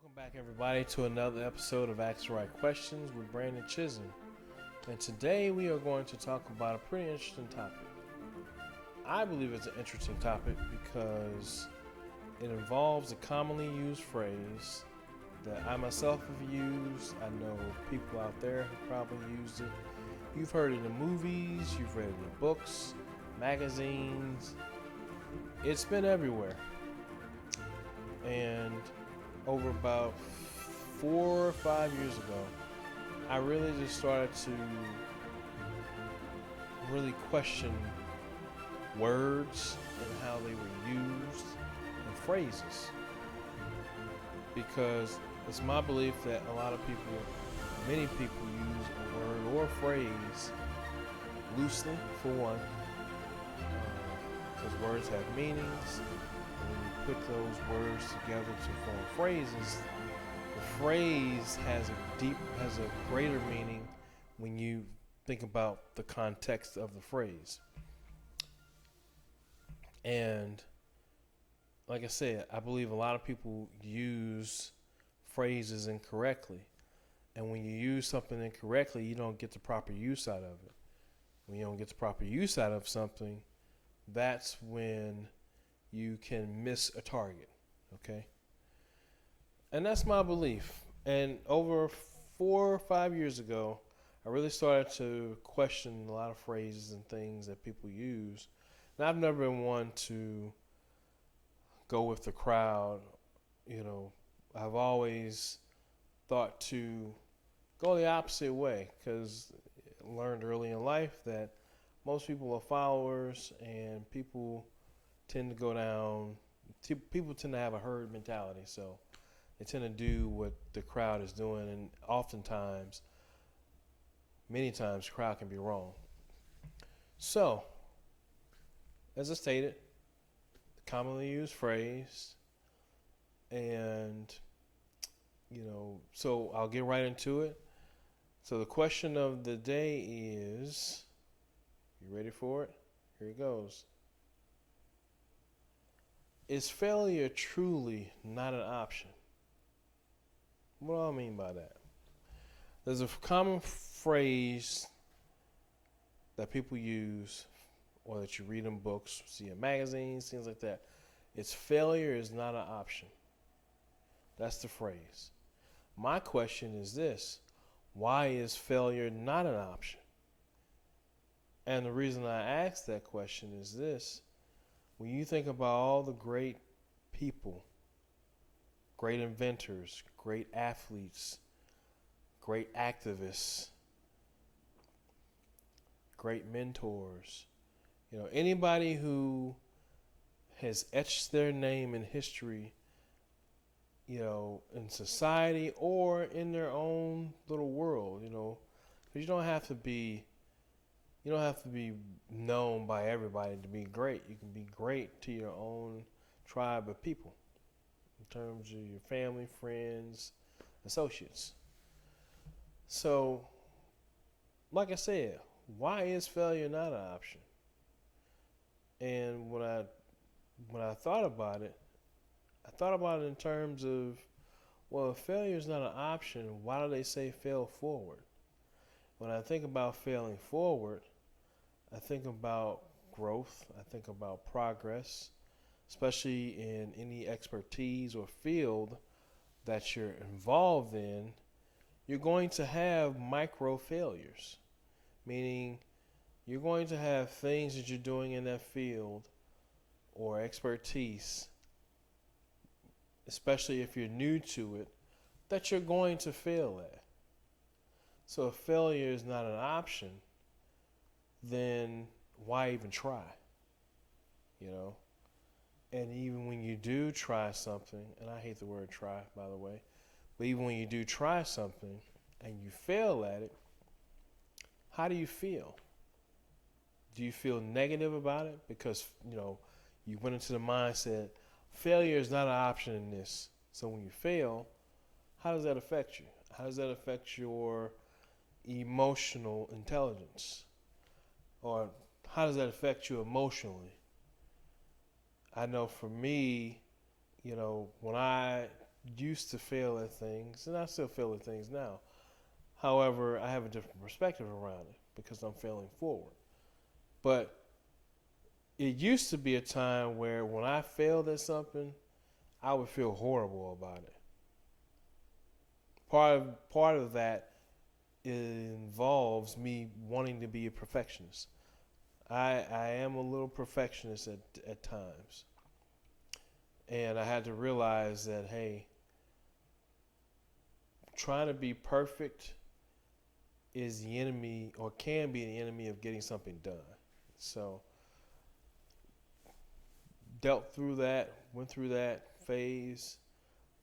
Welcome back, everybody, to another episode of Ask the Right Questions with Brandon Chisholm. And today we are going to talk about a pretty interesting topic. I believe it's an interesting topic because it involves a commonly used phrase that I myself have used. I know people out there who probably used it. You've heard it in movies, you've read it in books, magazines. It's been everywhere. And over about 4 or 5 years ago, I really just started to really question words and how they were used and phrases. Because it's my belief that many people use a word or a phrase loosely, for one, because words have meanings. When you put those words together to form phrases, the phrase has a greater meaning when you think about the context of the phrase. And like I said, I believe a lot of people use phrases incorrectly. And when you use something incorrectly, you don't get the proper use out of it. When you don't get the proper use out of something, that's when you can miss a target, okay? And that's my belief. And over 4 or 5 years ago, I really started to question a lot of phrases and things that people use. And I've never been one to go with the crowd. I've always thought to go the opposite way, because I learned early in life that most people are followers, and people tend to go down. People tend to have a herd mentality, so they tend to do what the crowd is doing, and many times, the crowd can be wrong. So, as I stated, the commonly used phrase, and so I'll get right into it. So the question of the day is, you ready for it? Here it goes. Is failure truly not an option? What do I mean by that? There's a common phrase that people use, or that you read in books, see in magazines, things like that. It's failure is not an option. That's the phrase. My question is this: why is failure not an option? And the reason I ask that question is this: when you think about all the great people, great inventors, great athletes, great activists, great mentors, anybody who has etched their name in history, in society or in their own little world, because you don't have to be known by everybody to be great. You can be great to your own tribe of people, in terms of your family, friends, associates. So, like I said, why is failure not an option? And when I thought about it, in terms of, well, if failure is not an option, why do they say fail forward? When I think about failing forward, I think about growth. I think about progress, especially in any expertise or field that you're involved in. You're going to have micro failures, meaning you're going to have things that you're doing in that field or expertise, especially if you're new to it, that you're going to fail at. So if failure is not an option, then why even try? And even when you do try something, and I hate the word try, by the way, but even when you do try something and you fail at it, how do you feel? Do you feel negative about it? Because, you went into the mindset, failure is not an option in this. So when you fail, how does that affect you? How does that affect your emotional intelligence? Or how does that affect you emotionally? I know for me, when I used to fail at things, and I still fail at things now. However, I have a different perspective around it because I'm failing forward. But it used to be a time where when I failed at something, I would feel horrible about it. Part of that involves me wanting to be a perfectionist. I am a little perfectionist at times. And I had to realize that, hey, trying to be perfect is the enemy, or can be the enemy, of getting something done. So, dealt through that, went through that phase.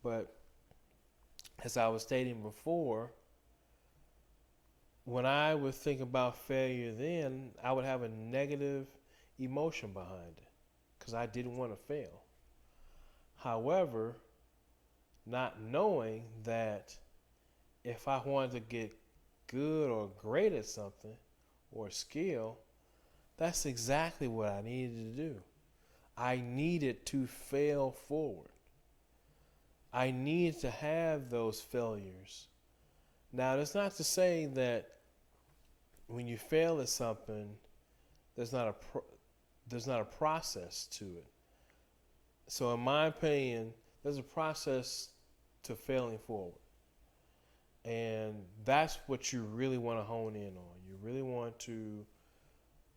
But as I was stating before, when I would think about failure then, I would have a negative emotion behind it because I didn't want to fail. However, not knowing that if I wanted to get good or great at something or a skill, that's exactly what I needed to do. I needed to fail forward. I needed to have those failures. Now, that's not to say that when you fail at something, there's not a process to it. So, in my opinion, there's a process to failing forward. And that's what you really want to hone in on. You really want to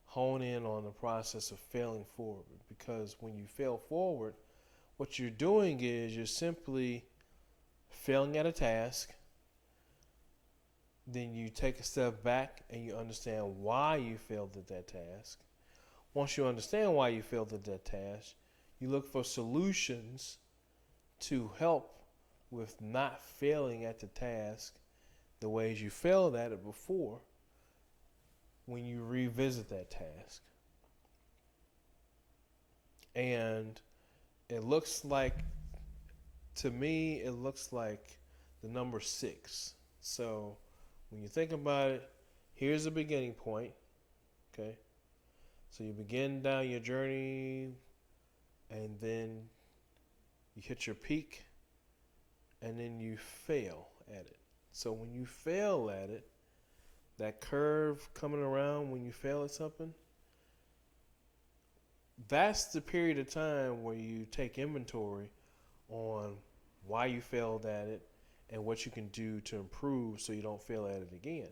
hone in on the process of failing forward, because when you fail forward, what you're doing is you're simply failing at a task. Then you take a step back and you understand why you failed at that task. Once you understand why you failed at that task, you look for solutions to help with not failing at the task the ways you failed at it before when you revisit that task. And it looks like, to me, it looks like the number 6. So when you think about it, here's the beginning point, okay? So you begin down your journey, and then you hit your peak, and then you fail at it. So when you fail at it, that curve coming around when you fail at something, that's the period of time where you take inventory on why you failed at it and what you can do to improve so you don't fail at it again.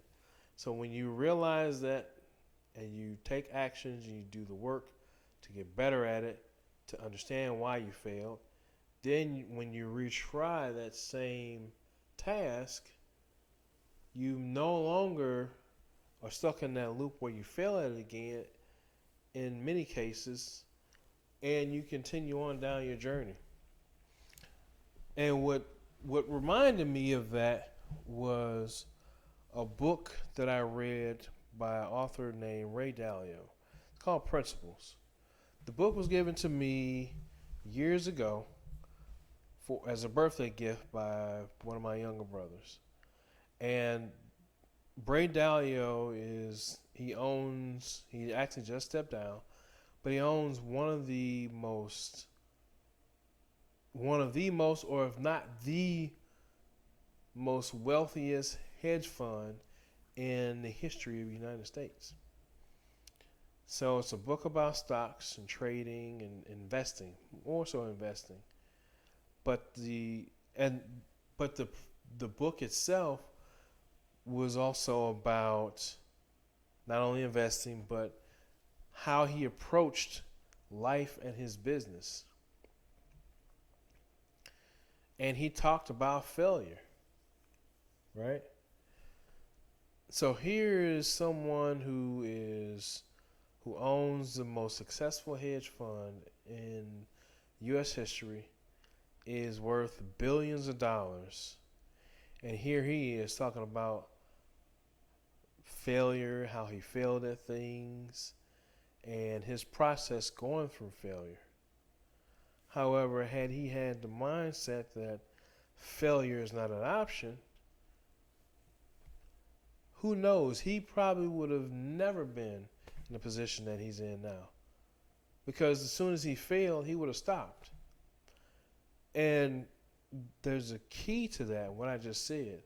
So when you realize that and you take actions and you do the work to get better at it, to understand why you failed, then when you retry that same task, you no longer are stuck in that loop where you fail at it again in many cases, and you continue on down your journey. And what reminded me of that was a book that I read by an author named Ray Dalio. It's called Principles. The book was given to me years ago as a birthday gift by one of my younger brothers. And Ray Dalio he actually just stepped down, but he owns one of the most, or if not the most wealthiest hedge fund in the history of the United States. So it's a book about stocks and trading and investing, more so investing. But the book itself was also about not only investing, but how he approached life and his business. And he talked about failure, right? So here is someone who owns the most successful hedge fund in U.S. history, is worth billions of dollars. And here he is talking about failure, how he failed at things, and his process going through failure. However, had he had the mindset that failure is not an option, who knows? He probably would have never been in the position that he's in now. Because as soon as he failed, he would have stopped. And there's a key to that, what I just said.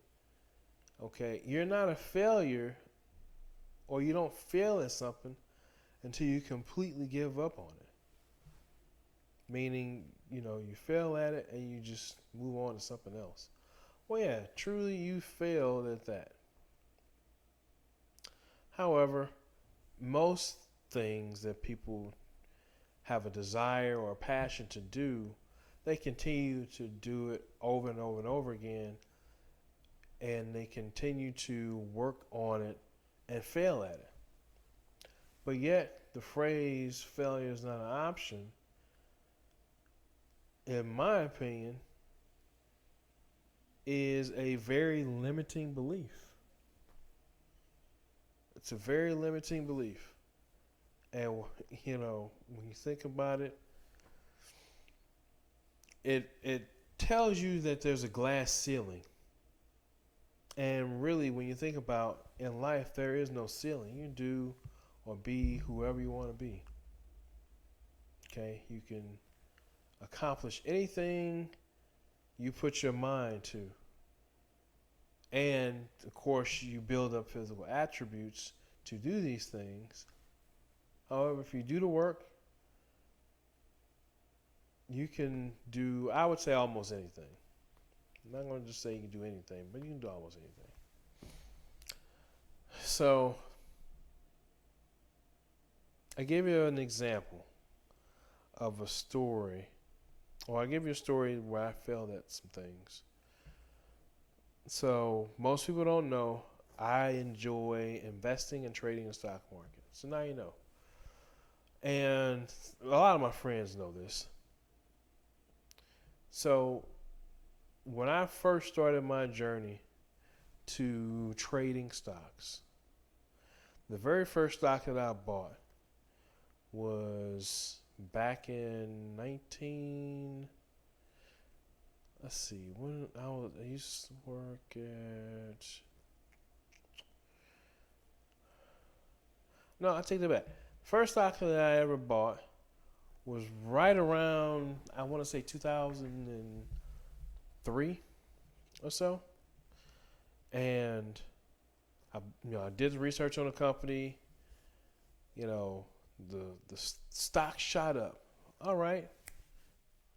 Okay, you're not a failure, or you don't fail at something until you completely give up on it. Meaning, you fail at it and you just move on to something else. Well, yeah, truly you failed at that. However, most things that people have a desire or a passion to do, they continue to do it over and over and over again, and they continue to work on it and fail at it. But yet, the phrase failure is not an option, in my opinion, is a very limiting belief. It's a very limiting belief. And, when you think about it, it tells you that there's a glass ceiling. And really, when you think about in life, there is no ceiling. You do or be whoever you want to be. Okay? You can accomplish anything you put your mind to. And, of course, you build up physical attributes to do these things. However, if you do the work, you can do, I would say, almost anything. I'm not going to just say you can do anything, but you can do almost anything. So, I gave you an example of a story, or I gave you a story where I failed at some things. So, most people don't know I enjoy investing and trading in the stock market. So now you know. And a lot of my friends know this. So, when I first started my journey to trading stocks, the very first stock that I bought was back in let's see, when I used to work at, no, I take that back. First stock that I ever bought was right around, I want to say 2003 or so. And I did the research on the company. The stock shot up. All right,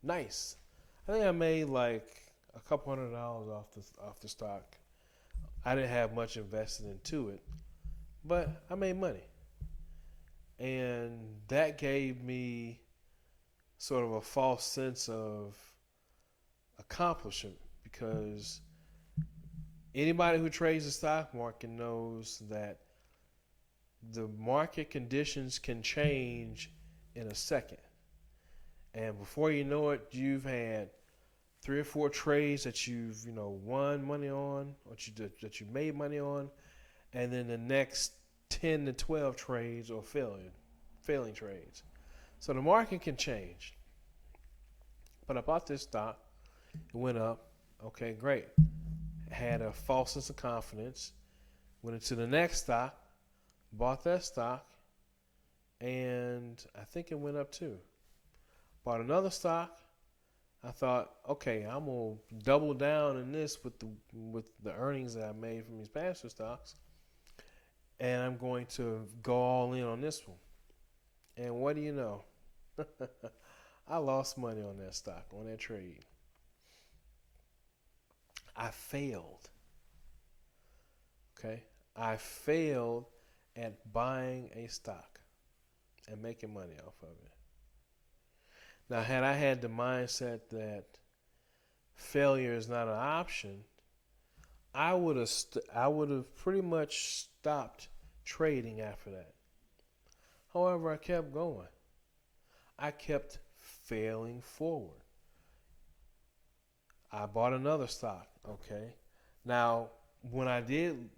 nice. I think I made like a couple $100 off the stock. I didn't have much invested into it, but I made money, and that gave me sort of a false sense of accomplishment, because anybody who trades the stock market knows that the market conditions can change in a second. And before you know it, you've had 3 or 4 trades that you've won money on, or that you made money on, and then the next 10 to 12 trades are failing trades. So the market can change. But I bought this stock, it went up. Okay, great. Had a false sense of confidence. Went into the next stock, bought that stock, and I think it went up too. Bought another stock. I thought, okay, I'm gonna double down in this with the earnings that I made from these past 2 stocks, and I'm going to go all in on this one. And what do you know? I lost money on that stock, on that trade. I failed. Okay? I failed at buying a stock and making money off of it. Now, had I had the mindset that failure is not an option, I would have pretty much stopped trading after that. However, I kept going. I kept failing forward. I bought another stock. Okay. Now, when I did,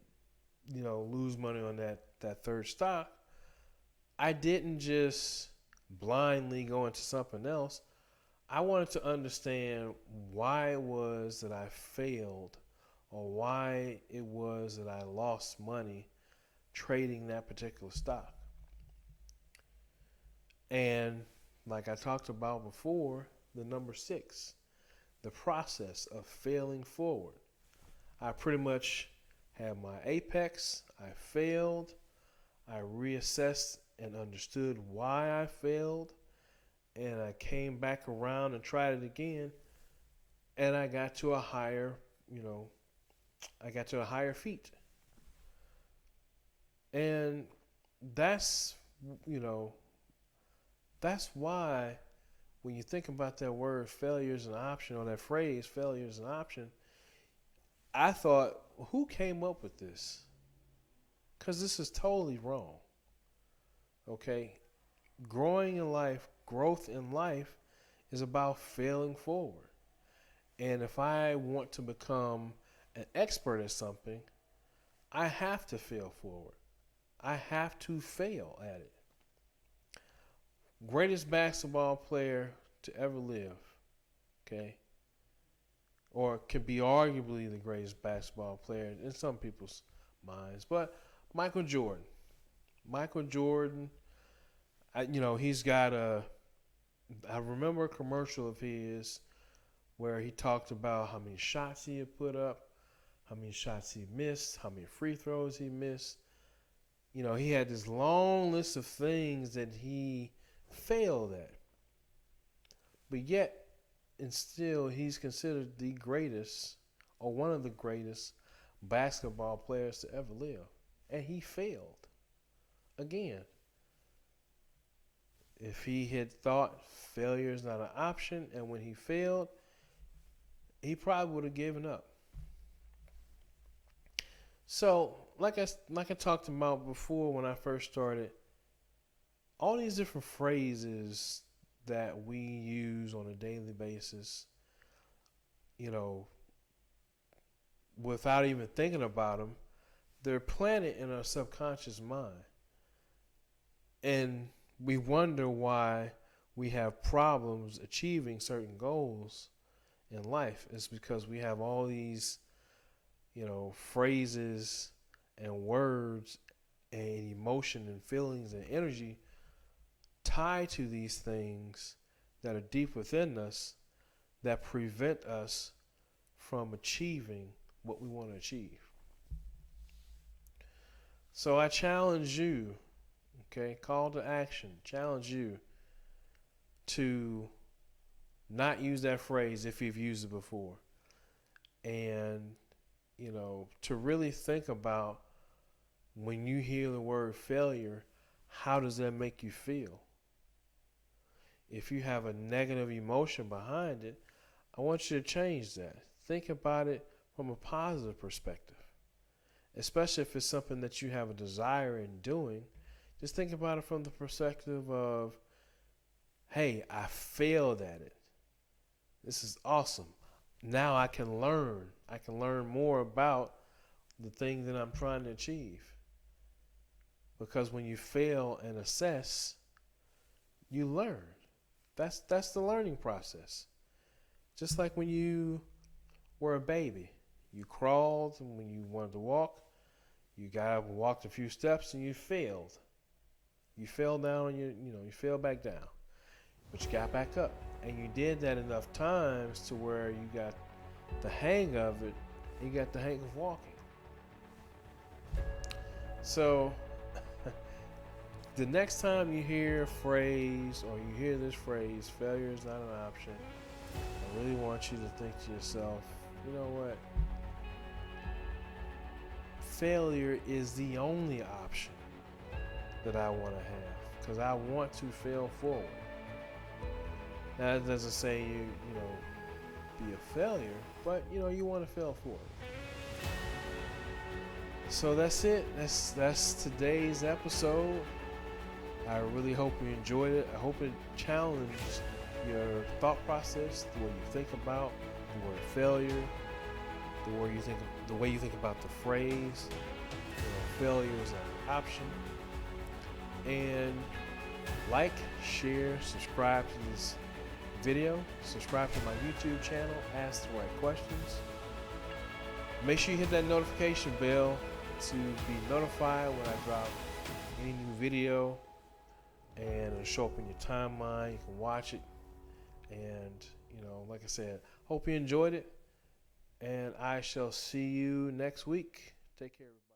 lose money on that third stock, I didn't just blindly go into something else. I wanted to understand why it was that I failed, or why it was that I lost money trading that particular stock. And like I talked about before, the number 6. the process of failing forward. I pretty much had my apex. I failed. I reassessed and understood why I failed. And I came back around and tried it again. And I got to a higher, I got to a higher feat. And that's, you know, that's why when you think about that word failure is an option, or that phrase failure is an option, I thought, who came up with this? Because this is totally wrong. Okay? Growth in life is about failing forward. And if I want to become an expert at something, I have to fail forward. I have to fail at it. Greatest basketball player to ever live, okay? Or could be arguably the greatest basketball player in some people's minds. But Michael Jordan. Michael Jordan, he's got I remember a commercial of his where he talked about how many shots he had put up, how many shots he missed, how many free throws he missed. He had this long list of things that he failed at. But yet, and still, he's considered the greatest, or one of the greatest, basketball players to ever live. And he failed. Again, if he had thought failure is not an option, and when he failed, he probably would have given up. So, like I talked about before when I first started, all these different phrases that we use on a daily basis, without even thinking about them, they're planted in our subconscious mind. And we wonder why we have problems achieving certain goals in life. It's because we have all these, phrases and words and emotion and feelings and energy tied to these things that are deep within us that prevent us from achieving what we want to achieve. So I challenge you, call to action, challenge you to not use that phrase if you've used it before. And, to really think about when you hear the word failure, how does that make you feel? If you have a negative emotion behind it, I want you to change that. Think about it from a positive perspective. Especially if it's something that you have a desire in doing, just think about it from the perspective of, hey, I failed at it. This is awesome. Now I can learn. I can learn more about the thing that I'm trying to achieve. Because when you fail and assess, you learn. That's the learning process. Just like when you were a baby. You crawled, and when you wanted to walk, you got up and walked a few steps and you failed. You fell down and you fell back down. But you got back up. And you did that enough times to where you got the hang of it. You got the hang of walking. So the next time you hear a phrase, or you hear this phrase, failure is not an option, I really want you to think to yourself, you know what? Failure is the only option that I want to have, because I want to fail forward. Now, that doesn't say you be a failure, but you want to fail forward. So that's it. That's today's episode. I really hope you enjoyed it. I hope it challenged your thought process, the way you think about the word failure, the way you think about the phrase. Failure is an option. And like, share, subscribe to this video. Subscribe to my YouTube channel, Ask the Right Questions. Make sure you hit that notification bell to be notified when I drop any new video, and it'll show up in your timeline. You can watch it, and like I said, Hope you enjoyed it, and I shall see you next week. Take care, everybody.